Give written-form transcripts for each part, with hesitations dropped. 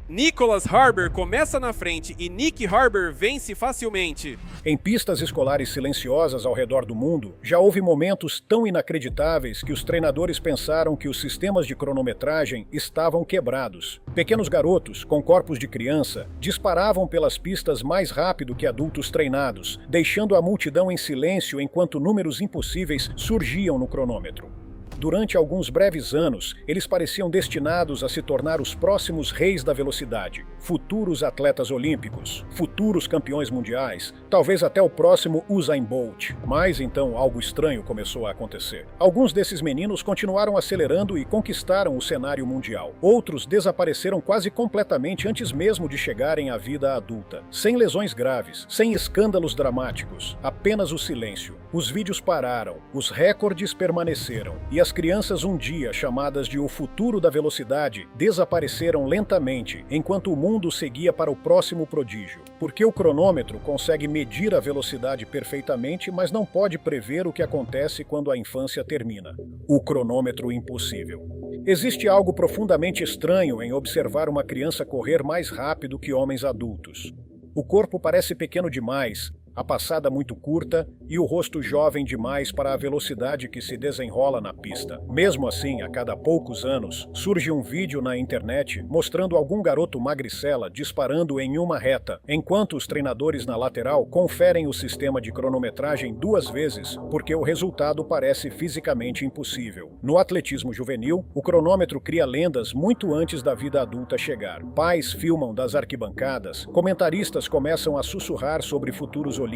Nicholas Harbour começa na frente e Nick Harbour vence facilmente. Em pistas escolares silenciosas ao redor do mundo, já houve momentos tão inacreditáveis que os treinadores pensaram que os sistemas de cronometragem estavam quebrados. Pequenos garotos, com corpos de criança, disparavam pelas pistas mais rápido que adultos treinados, deixando a multidão em silêncio enquanto números impossíveis surgiam no cronômetro. Durante alguns breves anos, eles pareciam destinados a se tornar os próximos reis da velocidade, futuros atletas olímpicos, futuros campeões mundiais, talvez até o próximo Usain Bolt. Mas então algo estranho começou a acontecer. Alguns desses meninos continuaram acelerando e conquistaram o cenário mundial. Outros desapareceram quase completamente antes mesmo de chegarem à vida adulta. Sem lesões graves, sem escândalos dramáticos, apenas o silêncio. Os vídeos pararam, os recordes permaneceram, e as crianças um dia chamadas de o futuro da velocidade desapareceram lentamente, enquanto o mundo seguia para o próximo prodígio. Porque o cronômetro consegue medir a velocidade perfeitamente, mas não pode prever o que acontece quando a infância termina. O cronômetro impossível. Existe algo profundamente estranho em observar uma criança correr mais rápido que homens adultos. O corpo parece pequeno demais, a passada muito curta e o rosto jovem demais para a velocidade que se desenrola na pista. Mesmo assim, a cada poucos anos, surge um vídeo na internet mostrando algum garoto magricela disparando em uma reta, enquanto os treinadores na lateral conferem o sistema de cronometragem 2 vezes, porque o resultado parece fisicamente impossível. No atletismo juvenil, o cronômetro cria lendas muito antes da vida adulta chegar. Pais filmam das arquibancadas, comentaristas começam a sussurrar sobre futuros olímpicos,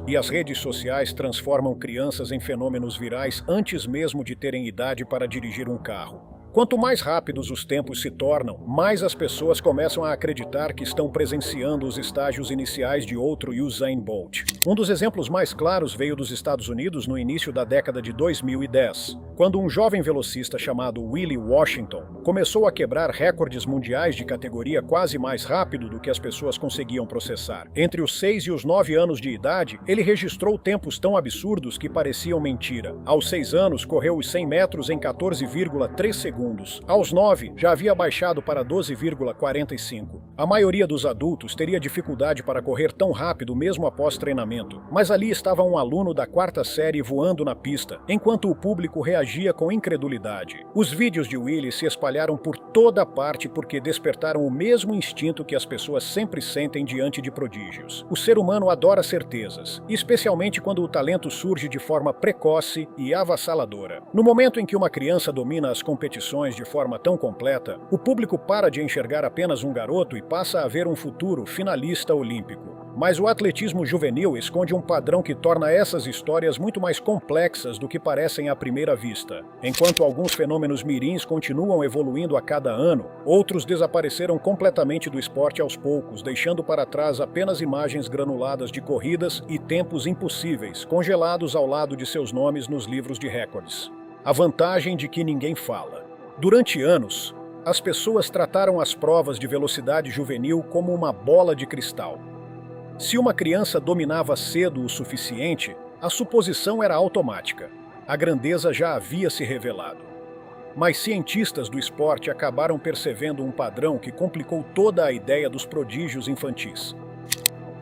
e as redes sociais transformam crianças em fenômenos virais antes mesmo de terem idade para dirigir um carro. Quanto mais rápidos os tempos se tornam, mais as pessoas começam a acreditar que estão presenciando os estágios iniciais de outro Usain Bolt. Um dos exemplos mais claros veio dos Estados Unidos no início da década de 2010, quando um jovem velocista chamado Willie Washington começou a quebrar recordes mundiais de categoria quase mais rápido do que as pessoas conseguiam processar. Entre os 6 e os 9 anos de idade, ele registrou tempos tão absurdos que pareciam mentira. Aos 6 anos, correu os 100 metros em 14,3 segundos. Aos 9, já havia baixado para 12,45. A maioria dos adultos teria dificuldade para correr tão rápido mesmo após treinamento, mas ali estava um aluno da 4ª série voando na pista, enquanto o público reagia com incredulidade. Os vídeos de Willie se espalharam por toda parte porque despertaram o mesmo instinto que as pessoas sempre sentem diante de prodígios. O ser humano adora certezas, especialmente quando o talento surge de forma precoce e avassaladora. No momento em que uma criança domina as competições de forma tão completa, o público para de enxergar apenas um garoto e passa a ver um futuro finalista olímpico. Mas o atletismo juvenil esconde um padrão que torna essas histórias muito mais complexas do que parecem à primeira vista. Enquanto alguns fenômenos mirins continuam evoluindo a cada ano, outros desapareceram completamente do esporte aos poucos, deixando para trás apenas imagens granuladas de corridas e tempos impossíveis, congelados ao lado de seus nomes nos livros de recordes. A vantagem de que ninguém fala. Durante anos, as pessoas trataram as provas de velocidade juvenil como uma bola de cristal. Se uma criança dominava cedo o suficiente, a suposição era automática. A grandeza já havia se revelado. Mas cientistas do esporte acabaram percebendo um padrão que complicou toda a ideia dos prodígios infantis.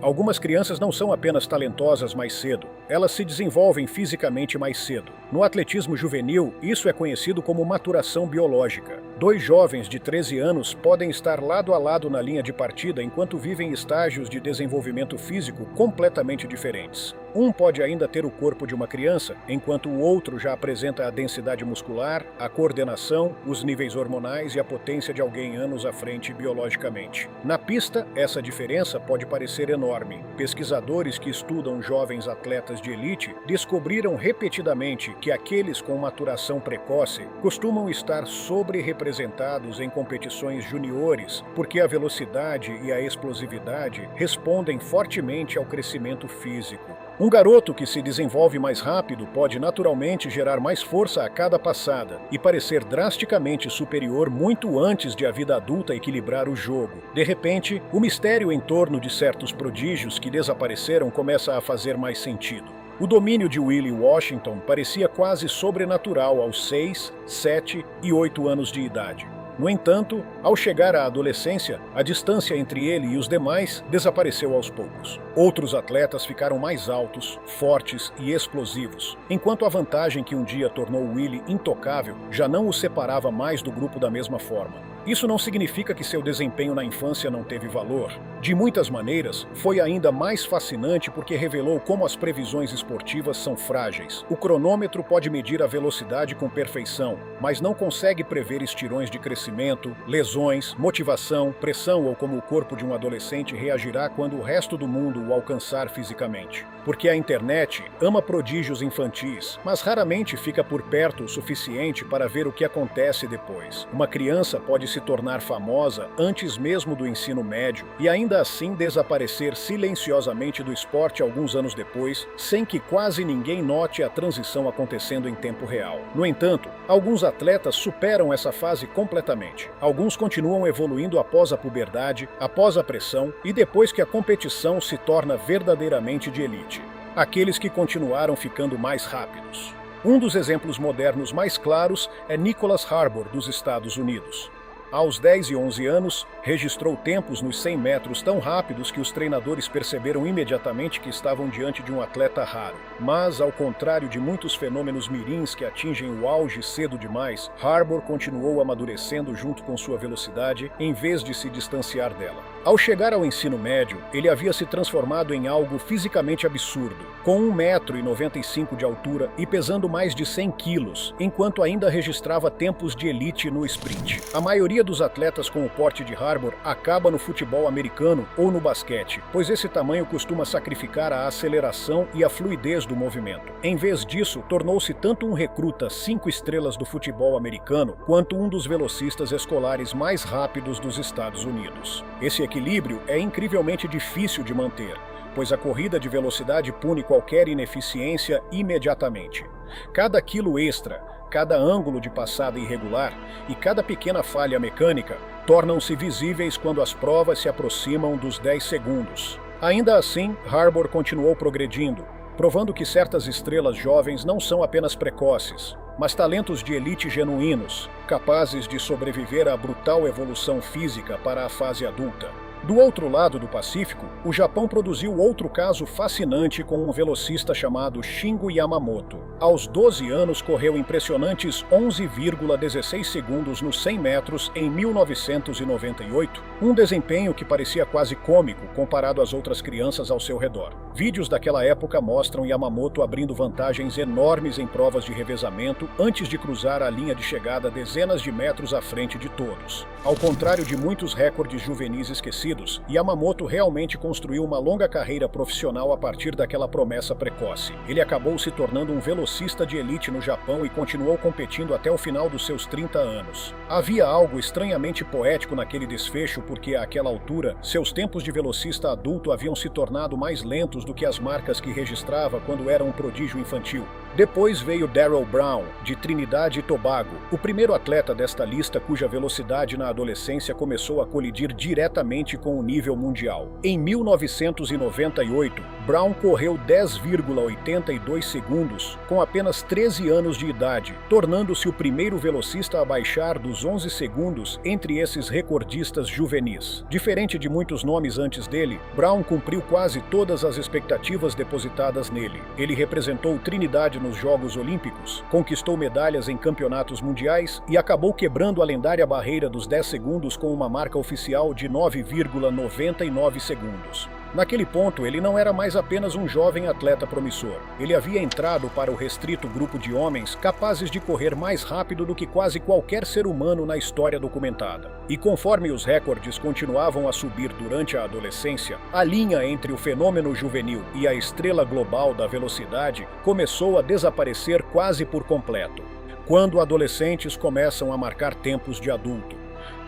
Algumas crianças não são apenas talentosas mais cedo, elas se desenvolvem fisicamente mais cedo. No atletismo juvenil, isso é conhecido como maturação biológica. 2 jovens de 13 anos podem estar lado a lado na linha de partida enquanto vivem estágios de desenvolvimento físico completamente diferentes. Um pode ainda ter o corpo de uma criança, enquanto o outro já apresenta a densidade muscular, a coordenação, os níveis hormonais e a potência de alguém anos à frente biologicamente. Na pista, essa diferença pode parecer enorme. Pesquisadores que estudam jovens atletas de elite descobriram repetidamente que aqueles com maturação precoce costumam estar sobre-representados em competições juniores, porque a velocidade e a explosividade respondem fortemente ao crescimento físico. Um garoto que se desenvolve mais rápido pode naturalmente gerar mais força a cada passada e parecer drasticamente superior muito antes de a vida adulta equilibrar o jogo. De repente, o mistério em torno de certos prodígios que desapareceram começa a fazer mais sentido. O domínio de Willie Washington parecia quase sobrenatural aos 6, 7 e 8 anos de idade. No entanto, ao chegar à adolescência, a distância entre ele e os demais desapareceu aos poucos. Outros atletas ficaram mais altos, fortes e explosivos, enquanto a vantagem que um dia tornou Willie intocável já não o separava mais do grupo da mesma forma. Isso não significa que seu desempenho na infância não teve valor. De muitas maneiras, foi ainda mais fascinante porque revelou como as previsões esportivas são frágeis. O cronômetro pode medir a velocidade com perfeição, mas não consegue prever estirões de crescimento, lesões, motivação, pressão ou como o corpo de um adolescente reagirá quando o resto do mundo o alcançar fisicamente. Porque a internet ama prodígios infantis, mas raramente fica por perto o suficiente para ver o que acontece depois. Uma criança pode se tornar famosa antes mesmo do ensino médio e ainda assim desaparecer silenciosamente do esporte alguns anos depois, sem que quase ninguém note a transição acontecendo em tempo real. No entanto, alguns atletas superam essa fase completamente. Alguns continuam evoluindo após a puberdade, após a pressão e depois que a competição se torna verdadeiramente de elite. Aqueles que continuaram ficando mais rápidos. Um dos exemplos modernos mais claros é Nicholas Harbor, dos Estados Unidos. Aos 10 e 11 anos, registrou tempos nos 100 metros tão rápidos que os treinadores perceberam imediatamente que estavam diante de um atleta raro. Mas, ao contrário de muitos fenômenos mirins que atingem o auge cedo demais, Harbor continuou amadurecendo junto com sua velocidade, em vez de se distanciar dela. Ao chegar ao ensino médio, ele havia se transformado em algo fisicamente absurdo, com 1,95 m de altura e pesando mais de 100 quilos, enquanto ainda registrava tempos de elite no sprint. A maioria dos atletas com o porte de Harbor acaba no futebol americano ou no basquete, pois esse tamanho costuma sacrificar a aceleração e a fluidez do movimento. Em vez disso, tornou-se tanto um recruta 5 estrelas do futebol americano, quanto um dos velocistas escolares mais rápidos dos Estados Unidos. Esse equilíbrio é incrivelmente difícil de manter, pois a corrida de velocidade pune qualquer ineficiência imediatamente. Cada quilo extra, cada ângulo de passada irregular e cada pequena falha mecânica tornam-se visíveis quando as provas se aproximam dos 10 segundos. Ainda assim, Harbor continuou progredindo, provando que certas estrelas jovens não são apenas precoces, mas talentos de elite genuínos, capazes de sobreviver à brutal evolução física para a fase adulta. Do outro lado do Pacífico, o Japão produziu outro caso fascinante com um velocista chamado Shingo Yamamoto. Aos 12 anos, correu impressionantes 11,16 segundos nos 100 metros em 1998, um desempenho que parecia quase cômico comparado às outras crianças ao seu redor. Vídeos daquela época mostram Yamamoto abrindo vantagens enormes em provas de revezamento antes de cruzar a linha de chegada dezenas de metros à frente de todos. Ao contrário de muitos recordes juvenis esquecidos, Yamamoto realmente construiu uma longa carreira profissional a partir daquela promessa precoce. Ele acabou se tornando um velocista de elite no Japão e continuou competindo até o final dos seus 30 anos. Havia algo estranhamente poético naquele desfecho porque, àquela altura, seus tempos de velocista adulto haviam se tornado mais lentos do que as marcas que registrava quando era um prodígio infantil. Depois veio Darrell Brown, de Trinidade e Tobago, o primeiro atleta desta lista cuja velocidade na adolescência começou a colidir diretamente com o nível mundial. Em 1998, Brown correu 10,82 segundos com apenas 13 anos de idade, tornando-se o primeiro velocista a baixar dos 11 segundos entre esses recordistas juvenis. Diferente de muitos nomes antes dele, Brown cumpriu quase todas as expectativas depositadas nele. Ele representou Trinidade nos Jogos Olímpicos, conquistou medalhas em campeonatos mundiais e acabou quebrando a lendária barreira dos 10 segundos com uma marca oficial de 9,99 segundos. Naquele ponto, ele não era mais apenas um jovem atleta promissor. Ele havia entrado para o restrito grupo de homens capazes de correr mais rápido do que quase qualquer ser humano na história documentada. E conforme os recordes continuavam a subir durante a adolescência, a linha entre o fenômeno juvenil e a estrela global da velocidade começou a desaparecer quase por completo. Quando adolescentes começam a marcar tempos de adulto.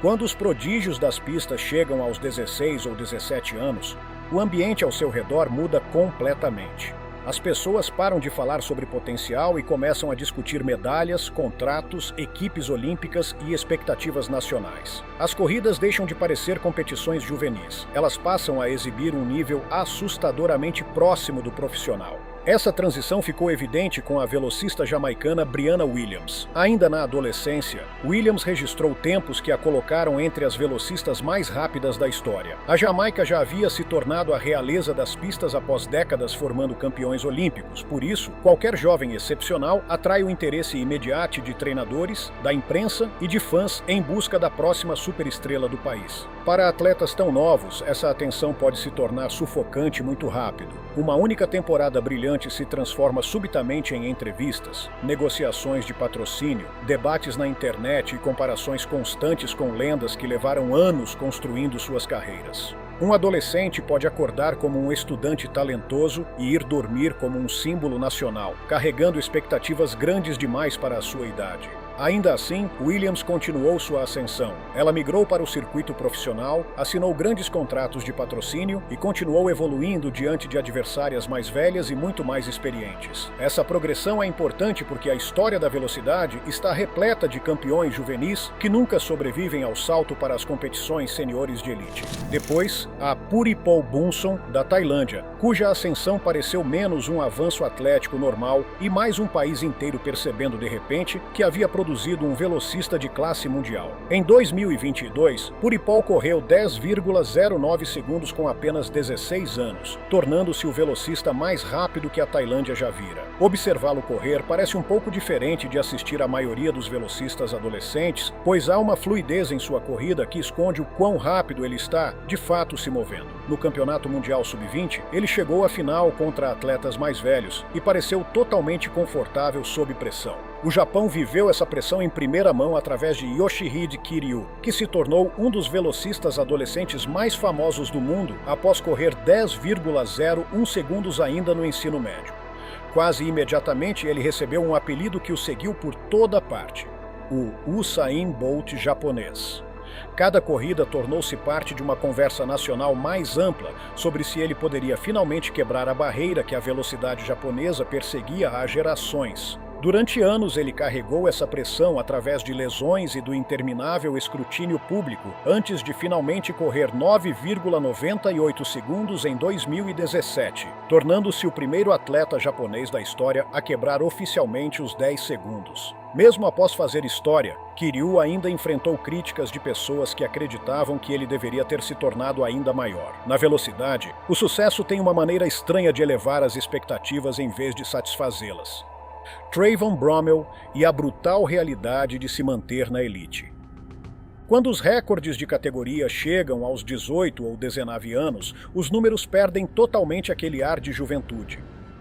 Quando os prodígios das pistas chegam aos 16 ou 17 anos, o ambiente ao seu redor muda completamente. As pessoas param de falar sobre potencial e começam a discutir medalhas, contratos, equipes olímpicas e expectativas nacionais. As corridas deixam de parecer competições juvenis. Elas passam a exibir um nível assustadoramente próximo do profissional. Essa transição ficou evidente com a velocista jamaicana Brianna Williams. Ainda na adolescência, Williams registrou tempos que a colocaram entre as velocistas mais rápidas da história. A Jamaica já havia se tornado a realeza das pistas após décadas formando campeões olímpicos, por isso, qualquer jovem excepcional atrai o interesse imediato de treinadores, da imprensa e de fãs em busca da próxima superestrela do país. Para atletas tão novos, essa atenção pode se tornar sufocante muito rápido. Uma única temporada brilhante se transforma subitamente em entrevistas, negociações de patrocínio, debates na internet e comparações constantes com lendas que levaram anos construindo suas carreiras. Um adolescente pode acordar como um estudante talentoso e ir dormir como um símbolo nacional, carregando expectativas grandes demais para a sua idade. Ainda assim, Williams continuou sua ascensão. Ela migrou para o circuito profissional, assinou grandes contratos de patrocínio e continuou evoluindo diante de adversárias mais velhas e muito mais experientes. Essa progressão é importante porque a história da velocidade está repleta de campeões juvenis que nunca sobrevivem ao salto para as competições seniores de elite. Depois, a Puripol Bunson, da Tailândia, cuja ascensão pareceu menos um avanço atlético normal e mais um país inteiro percebendo de repente que havia produzido um velocista de classe mundial. Em 2022, Puripol correu 10,09 segundos com apenas 16 anos, tornando-se o velocista mais rápido que a Tailândia já vira. Observá-lo correr parece um pouco diferente de assistir a maioria dos velocistas adolescentes, pois há uma fluidez em sua corrida que esconde o quão rápido ele está, de fato, se movendo. No Campeonato Mundial Sub-20, ele chegou à final contra atletas mais velhos e pareceu totalmente confortável sob pressão. O Japão viveu essa pressão em primeira mão através de Yoshihide Kiryu, que se tornou um dos velocistas adolescentes mais famosos do mundo após correr 10,01 segundos ainda no ensino médio. Quase imediatamente ele recebeu um apelido que o seguiu por toda parte: o Usain Bolt japonês. Cada corrida tornou-se parte de uma conversa nacional mais ampla sobre se ele poderia finalmente quebrar a barreira que a velocidade japonesa perseguia há gerações. Durante anos, ele carregou essa pressão através de lesões e do interminável escrutínio público, antes de finalmente correr 9,98 segundos em 2017, tornando-se o primeiro atleta japonês da história a quebrar oficialmente os 10 segundos. Mesmo após fazer história, Kiryu ainda enfrentou críticas de pessoas que acreditavam que ele deveria ter se tornado ainda maior. Na velocidade, o sucesso tem uma maneira estranha de elevar as expectativas em vez de satisfazê-las. Trayvon Bromell e a brutal realidade de se manter na elite. Quando os recordes de categoria chegam aos 18 ou 19 anos, os números perdem totalmente aquele ar de juventude.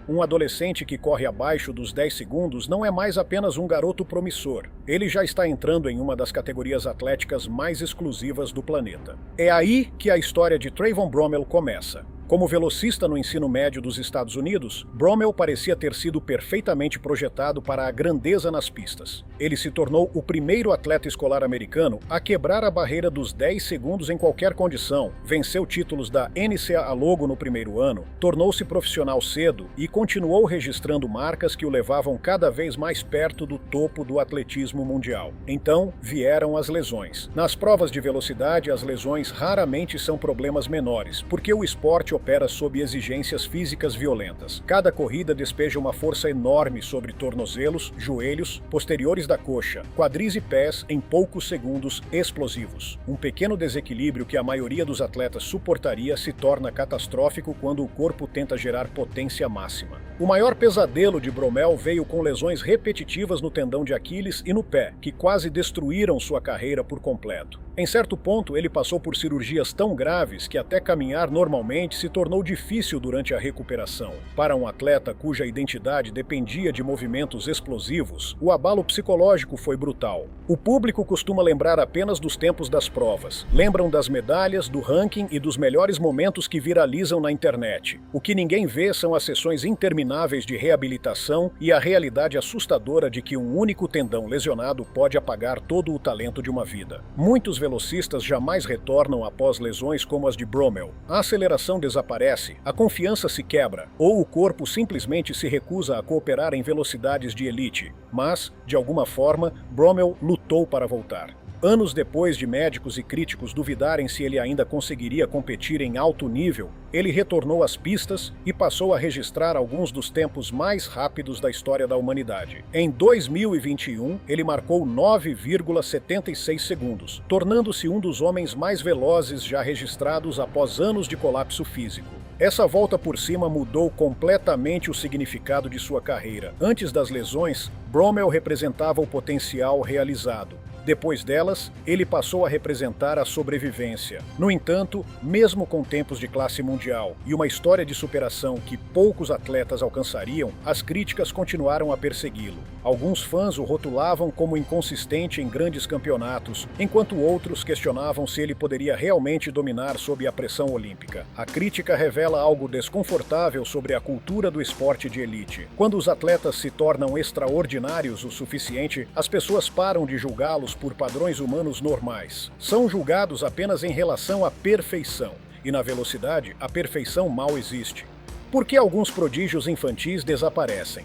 Um adolescente que corre abaixo dos 10 segundos não é mais apenas um garoto promissor. Ele já está entrando em uma das categorias atléticas mais exclusivas do planeta. É aí que a história de Trayvon Bromell começa. Como velocista no ensino médio dos Estados Unidos, Bromell parecia ter sido perfeitamente projetado para a grandeza nas pistas. Ele se tornou o primeiro atleta escolar americano a quebrar a barreira dos 10 segundos em qualquer condição, venceu títulos da NCAA Logo no primeiro ano, tornou-se profissional cedo e continuou registrando marcas que o levavam cada vez mais perto do topo do atletismo mundial. Então, vieram as lesões. Nas provas de velocidade, as lesões raramente são problemas menores, porque o esporte opera sob exigências físicas violentas. Cada corrida despeja uma força enorme sobre tornozelos, joelhos, posteriores da coxa, quadris e pés em poucos segundos explosivos. Um pequeno desequilíbrio que a maioria dos atletas suportaria se torna catastrófico quando o corpo tenta gerar potência máxima. O maior pesadelo de Bromell veio com lesões repetitivas no tendão de Aquiles e no pé, que quase destruíram sua carreira por completo. Em certo ponto, ele passou por cirurgias tão graves que até caminhar normalmente se tornou difícil durante a recuperação. Para um atleta cuja identidade dependia de movimentos explosivos, o abalo psicológico foi brutal. O público costuma lembrar apenas dos tempos das provas. Lembram das medalhas, do ranking e dos melhores momentos que viralizam na internet. O que ninguém vê são as sessões intermináveis de reabilitação e a realidade assustadora de que um único tendão lesionado pode apagar todo o talento de uma vida. Muitos velocistas jamais retornam após lesões como as de Bromell. A aceleração desaparece, a confiança se quebra, ou o corpo simplesmente se recusa a cooperar em velocidades de elite. Mas, de alguma forma, Bromell lutou para voltar. Anos depois de médicos e críticos duvidarem se ele ainda conseguiria competir em alto nível, ele retornou às pistas e passou a registrar alguns dos tempos mais rápidos da história da humanidade. Em 2021, ele marcou 9,76 segundos, tornando-se um dos homens mais velozes já registrados após anos de colapso físico. Essa volta por cima mudou completamente o significado de sua carreira. Antes das lesões, Bromell representava o potencial realizado. Depois delas, ele passou a representar a sobrevivência. No entanto, mesmo com tempos de classe mundial e uma história de superação que poucos atletas alcançariam, as críticas continuaram a persegui-lo. Alguns fãs o rotulavam como inconsistente em grandes campeonatos, enquanto outros questionavam se ele poderia realmente dominar sob a pressão olímpica. A crítica revela algo desconfortável sobre a cultura do esporte de elite. Quando os atletas se tornam extraordinários o suficiente, as pessoas param de julgá-los por padrões humanos normais. São julgados apenas em relação à perfeição. E na velocidade, a perfeição mal existe. Por que alguns prodígios infantis desaparecem?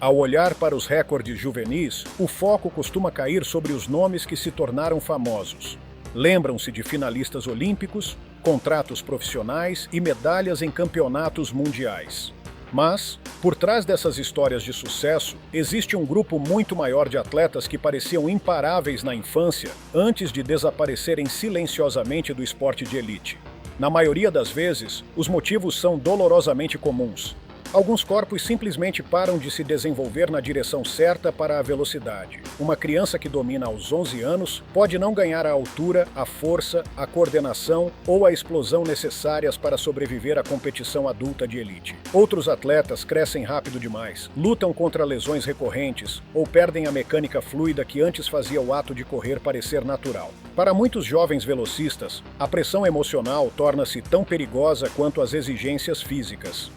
Ao olhar para os recordes juvenis, o foco costuma cair sobre os nomes que se tornaram famosos. Lembram-se de finalistas olímpicos, contratos profissionais e medalhas em campeonatos mundiais. Mas, por trás dessas histórias de sucesso, existe um grupo muito maior de atletas que pareciam imparáveis na infância antes de desaparecerem silenciosamente do esporte de elite. Na maioria das vezes, os motivos são dolorosamente comuns. Alguns corpos simplesmente param de se desenvolver na direção certa para a velocidade. Uma criança que domina aos 11 anos pode não ganhar a altura, a força, a coordenação ou a explosão necessárias para sobreviver à competição adulta de elite. Outros atletas crescem rápido demais, lutam contra lesões recorrentes ou perdem a mecânica fluida que antes fazia o ato de correr parecer natural. Para muitos jovens velocistas, a pressão emocional torna-se tão perigosa quanto as exigências físicas.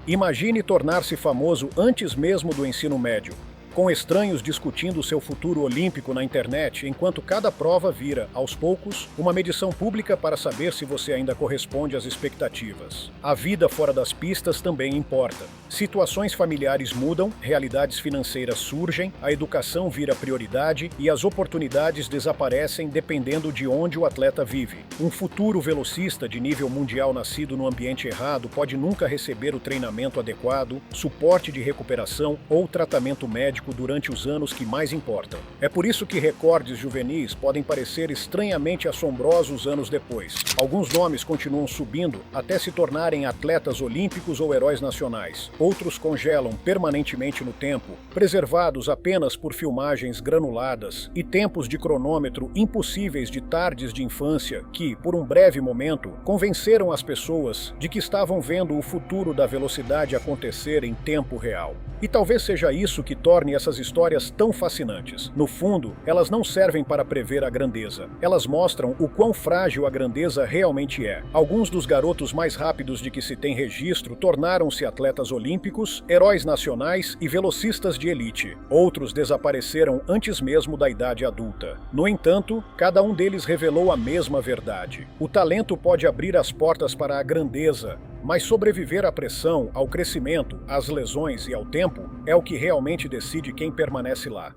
Imagine tornar-se famoso antes mesmo do ensino médio, com estranhos discutindo seu futuro olímpico na internet, enquanto cada prova vira, aos poucos, uma medição pública para saber se você ainda corresponde às expectativas. A vida fora das pistas também importa. Situações familiares mudam, realidades financeiras surgem, a educação vira prioridade e as oportunidades desaparecem dependendo de onde o atleta vive. Um futuro velocista de nível mundial nascido no ambiente errado pode nunca receber o treinamento adequado, suporte de recuperação ou tratamento médico durante os anos que mais importam. É por isso que recordes juvenis podem parecer estranhamente assombrosos anos depois. Alguns nomes continuam subindo até se tornarem atletas olímpicos ou heróis nacionais. Outros congelam permanentemente no tempo, preservados apenas por filmagens granuladas e tempos de cronômetro impossíveis de tardes de infância que, por um breve momento, convenceram as pessoas de que estavam vendo o futuro da velocidade acontecer em tempo real. E talvez seja isso que torne essas histórias tão fascinantes. No fundo, elas não servem para prever a grandeza. Elas mostram o quão frágil a grandeza realmente é. Alguns dos garotos mais rápidos de que se tem registro tornaram-se atletas olímpicos, heróis nacionais e velocistas de elite. Outros desapareceram antes mesmo da idade adulta. No entanto, cada um deles revelou a mesma verdade. O talento pode abrir as portas para a grandeza, mas sobreviver à pressão, ao crescimento, às lesões e ao tempo é o que realmente decide quem permanece lá.